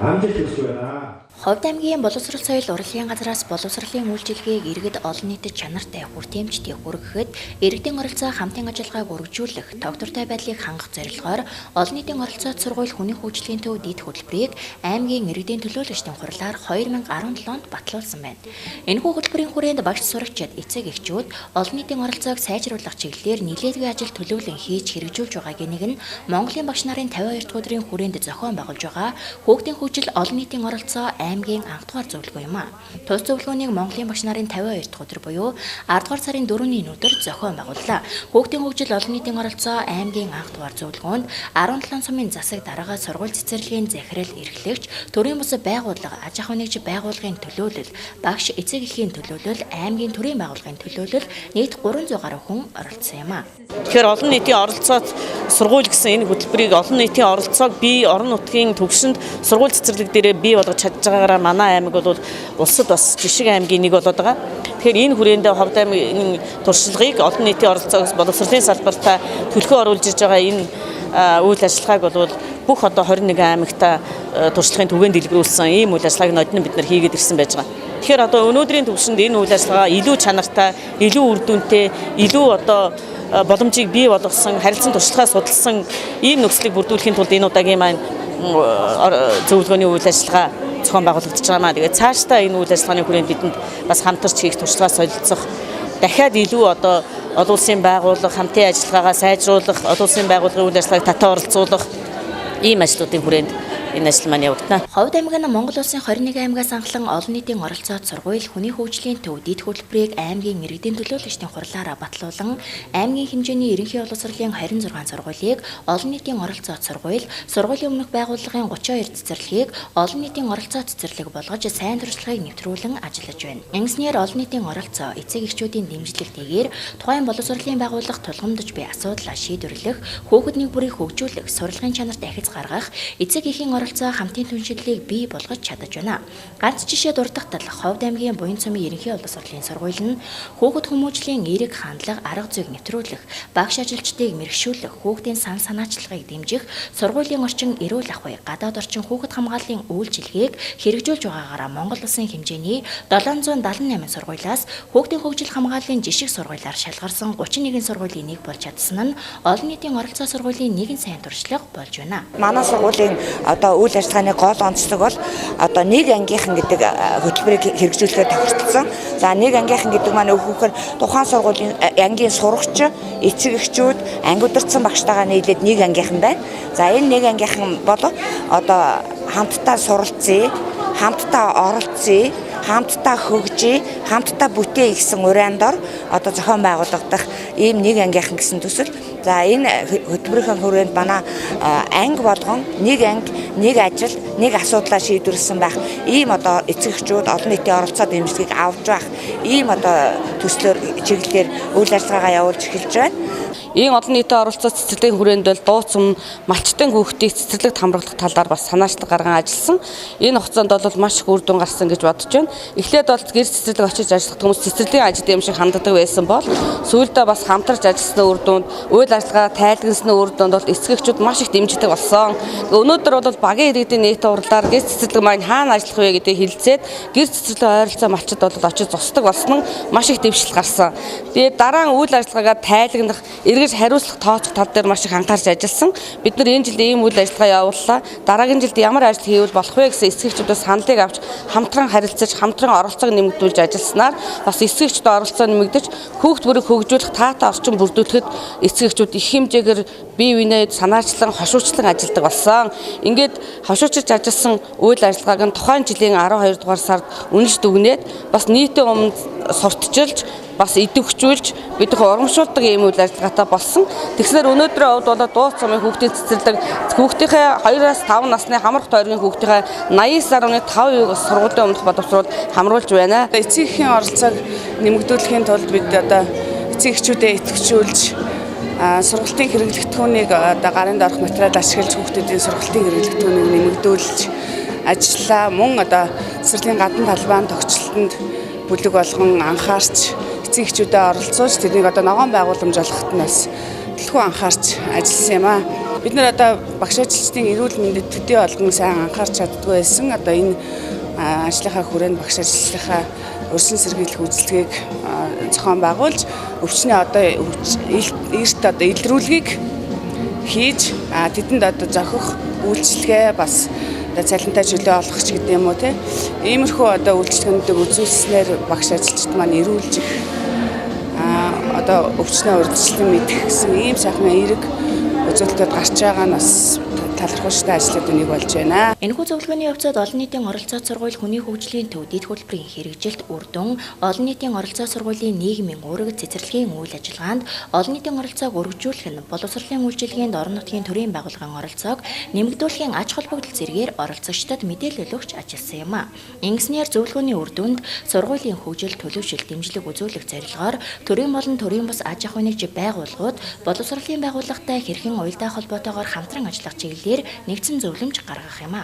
амжилт хүсэж байна. Ховд аймгийн боловсрол соёл урлагийн газраас боловсролын үйлчилгээг иргэд олон нийтэд чанартай хүртээмжтэй хүргэхэд иргэдийн оролцоо хамтын ажиллагааг өргөжүүлэх, тогтвортой байдлыг хангах зорилгоор олон нийтийн оролцоод сургууль хүний хөгжлийн төв дэд хөтөлбөрийг аймгийн иргэдийн төлөөлөгчдийн хурлаар 2017 онд батлуулсан байна. Энэхүү хөтөлбөрийн хүрээнд багш сурагчид, эцэг эхчүүд олон нийтийн оролцоог сайжруулах чиглэлээр нэлээдгүй ажил төлөвлөн хийж хэрэгжүүлж байгаагийн нэг нь Монголын багш нарын 52 дахь өдрийн хүрээнд зохион байгуулж байгаа хүүхдийн хөгжил олон нийтийн оролцоо аймгийн анх дугаар зөвлөгөө юм а. Тус зөвлөгөөнийг Монголын багш нарын 52 дахь өдөр буюу 10 дугаар сарын 4-ний өдөр зохион байгууллаа. Хүүхдийн хөгжил олон нийтийн оролцоо аймгийн анх дугаар зөвлөгөөнд 17 сумын засаг дараагаа сургууль цэцэрлэгийн захирал эрхлэгч, төрийн бус байгууллага, аж ахуйн нэгж байгууллагын төлөөлөл, багш эцэг эхийн төлөөлөл, аймгийн төрийн байгууллагын төлөөлөл нийт 300 гаруй хүн оролцсон юм а. Тэгэхээр олон нийтийн оролцоод сургууль гэсэн энэ хөтөлбөрийг олон нийтийн оролцоог бие орон нутгийн төвшөнд сургууль цэцэрлэг дээрээ бий болгож чадж байгаагаараа манай аймаг бол улсад бас жишг аймгийн нэг болоод байгаа. Тэгэхээр энэ хүрээнд Ховд аймгийн туршлагыг олон нийтийн оролцоогоос боловсролын салбартаа төлхөө оруулж ирж байгаа энэ үйл ажиллагааг бол бүх одоо 21 аймагта туршлагын түгээн дэлгэрүүлсэн ийм үйл ажиллагааг нодон бид нар хийгээд ирсэн байж байгаа. Тэгэхээр одоо өнөөдрийн төвшөнд энэ үйл ажиллагаа илүү чанартай, илүү үр дүнтэй, илүү одоо боломжийг бий болгосон, харилцан туршлагаа судалсан ийм нөхцөлийг бүрдүүлэхийн тулд энэ удаагийн маань зөвлөгөөний үйл ажиллагаа зохион байгуулагдаж байгаа маа. Тэгээд цаашдаа энэ үйл ажиллагааны хүрээнд бидэнд бас хамтарч хийх туршлагаа солилцох, дахиад илүү одоо олон улсын байгууллага хамтын ажиллагаагаа сайжруулах, олон улсын байгууллагын үйл ажиллагааг татаа оролцуулах ийм ажлуудын хүрээнд энэ ажил маань явагдана. Ховд аймаг нь Монгол улсын 21 аймагаас анхлан олон нийтийн оролцоод сургууль хүний хөгжлийн төв дэд хөтөлбөрийг аймгийн иргэдийн төлөөлөгчдийн хурлаараа батлуулан аймгийн хэмжээний ерөнхий боловсролын 26 сургуулийг олон нийтийн оролцоод сургуулийн өмнөх байгууллагын 32 цэцэрлэгийг олон нийтийн оролцоо цэцэрлэг болгож сайн туршлагыг нэвтрүүлэн ажиллаж байна. Ингэснээр олон нийтийн оролцоо эцэг эхчүүдийн дэмжлэгтэйгээр тухайн боловсролын байгууллага тулгамдж буй асуудлаа шийдвэрлэх, хүүхэд нэг бүрийг хөгжүүлэх, сурлагын чанарт ахиц гаргах, эцэг эхийн оролцоо хамтын түншлэлийг бий болгож чадаж байна. Ганц жишээ дурдахтал Ховд аймгийн Буян цомын ерөнхий боловсролын сургууль нь хүүхэд хүмүүжлийн эерэг хандлага, арга зүйг нэвтрүүлэх, багш ажилчдыг мэрэгшүүлэх, хүүхдийн сан санаачлагыг дэмжих, сургуулийн орчин эрүүл ахуй, гадаад орчин хүүхэд хамгааллын үйлчилгээг хэрэгжүүлж байгаагаараа Монгол улсын хэмжээний 778 сургуулиас хүүхдийн хөгжил хамгааллын жишг сургуулиар шалгарсан 31 сургуулийн нэг болж чадсан нь олон нийтийн оролцоо сургуулийн нэгэн сайн туршлага болж байна. Манай сургуулийн үйл ажиллагааны гол онцлог бол одоо нэг ангийнхан гэдэг хөтөлбөрийг хэрэгжүүлэхээр тохиролцсон. За нэг ангийнхан гэдэг маань өгөхөөр тухайн сургуулийн ангийн сурагч, эцэг эхчүүд, анги удирдсан багштайгаа нийлээд нэг ангийнхан байна. За энэ нэг ангийнхан бол одоо хамтдаа суралцъя, хамтдаа оролцъя, хамтдаа хөгжиж, хамтдаа бүтээе гэсэн уриандор одоо зохион байгуулагдах ийм нэг ангийнхан гэсэн төсөл. За энэ хөтөлбөрийн хүрээнд манай анги болгон нэг анги, нэг ажил, нэг асуудлаа шийдвэрлсэн байх ийм одоо эцэг эхчүүд олон нийтийн оролцоо дэмжлэгийг авч байх ийм одоо төслөөр чиглэлээр үйл ажиллагаагаа явуулж эхэлж байна. Ийм олон нийтийн оролцоо цэцэрлэгийн хүрээнд бол дууцсан малчтын хүүхдийг цэцэрлэгт хамруулах талаар бас санаачлаг гарган ажилласан. Энэ хугацаанд бол маш их үр дүн гарсан гэж бодож байна. Эхлээд бол гэр цэцэрлэг очиж ажиллах хүмүүс цэцэрлэгийн ажил юм шиг ханддаг байсан бол сүүлдээ бас хамтарч ажилласны үр дүнд, үйл ажиллагаа тайлгнасны үр дүнд бол эцэг эхчүүд маш их дэмждэг болсон. Өнөөдөр бол багийн иргэдийн нийтийн урлаар гэр цэцэрлэг маань хаана ажиллах вэ гэдгийг хэлэлцээд гэр цэцэрлэгийн ойролцоо малчид бол очиж зогсдог болсон нь маш их дэвшил гарсан. Тэгээд дараа нь үйл ажиллагаагаа тайлгнах, эргэж хариуцлах тооцох тал дээр маш их анхаарч ажилласан. Бид нар энэ жилд ийм үйл ажиллагаа явууллаа. Дараагийн жилд ямар ажил хийвэл болох вэ гэсэн эцэг эхчүүдээс саналыг авч хамтран харилцаж, хамтран оролцоог нэмэгдүүлж ажилласнаар бас эцэг эхчүүд оролцоо нэмэгдэж, хүүхд бүрийг хөгжүүлэх таатай орчин бүрдүүлэхэд эцэг эхчүүд их хэмжээгээр бие биенээ санаачлан, хошуучлан ажилладаг болсон. Ингээд хошуучилж ажилласан үйл ажиллагааг нь тухайн жилийн 12 дугаар сард үнэлж дүгнээд бас нийтийн өмнө сурталчилж, бас идэвхжүүлж бид урамшуулдаг ийм үйл ажиллагаатай болсон. Тэгснээр өнөөдрийн хувьд бол дууц цомын хүүхдийн цэцэрлэг хүүхдийнхээ 2-5 насны хамрах тойргийн хүүхдийнхээ 89.5% сургуулийн өмнөх боловсрол хамруулж байна. Эцэг эхийн оролцоог нэмэгдүүлэхийн тулд бид одоо эцэг эхчүүдэд идэвхжүүлж сургалтын хэрэглэгдэхүүнийг одоо гарын доорх материал ашиглаж хүүхдүүдийн сургалтын хэрэглэгдэхүүнийг нэмэгдүүлж ажиллаа. Мөн одоо цэцэрлэгийн гадна талбайн тогтчлолтод бүлэг болгон анхаарч эцэг эхчүүдэд оролцуулж тэрнийг одоо ногоон байгууламж олоход нь бас төлхөө анхаарч ажилласан юм аа. Бид нар одоо багш ажилчдын эрүүл мэндэд төдий олгон сайн анхаарч чаддгүй байсан. Одоо энэ ажлынхаа хүрээнд багш ажилчдынхаа өрсөн сэргийлэх үйлчилгээг зохион байгуулж өвчнөө одоо эрт одоо илрүүлгийг хийж тэдэнд одоо зохих үйлчилгээ бас одоо цалинтай чөлөө олгох ч гэдэг юм уу те. Иймэрхүү одоо үйлчилгээнүүдийг үзүүлснээр багш ажилчид маань эрүүлж одоо өвчнөө урьдчилан мэдэх гэсэн ийм сайхан эерэг үзүүлэлтүүд гарч байгаа нь бас талархалтай ажлуудын нэг болж байна. Энэхүү зөвлөгөөний явцад олон нийтийн оролцоод сургууль хүний хөгжлийн төв дэд хөтөлбөрийн хэрэгжилт үр дүн, олон нийтийн оролцоод сургуулийн нийгмийн үүрэг цэцэрлэгийн үйл ажиллагаанд олон нийтийн оролцоог өргөжүүлэх нь боловсролын үйлчилгээнд орон нутгийн төрийн байгууллагын оролцоог нэмэгдүүлэхийн аж холбогдол зэргээр оролцогчдод мэдээлэл өгч ажилласан юм. Ингэснээр зөвлөгөөний үр дүнд сургуулийн хөгжил төлөвшил дэмжлэг үзүүлэх зорилгоор төрийн болон төрийн бус аж ахуйн нэгж байгууллагууд боловсролын байгууллагатай хэрхэн уялдаа холбоотойгоор хамтран ажиллах чиглэлээр нэгдсэн зөвлөмж гаргах юм.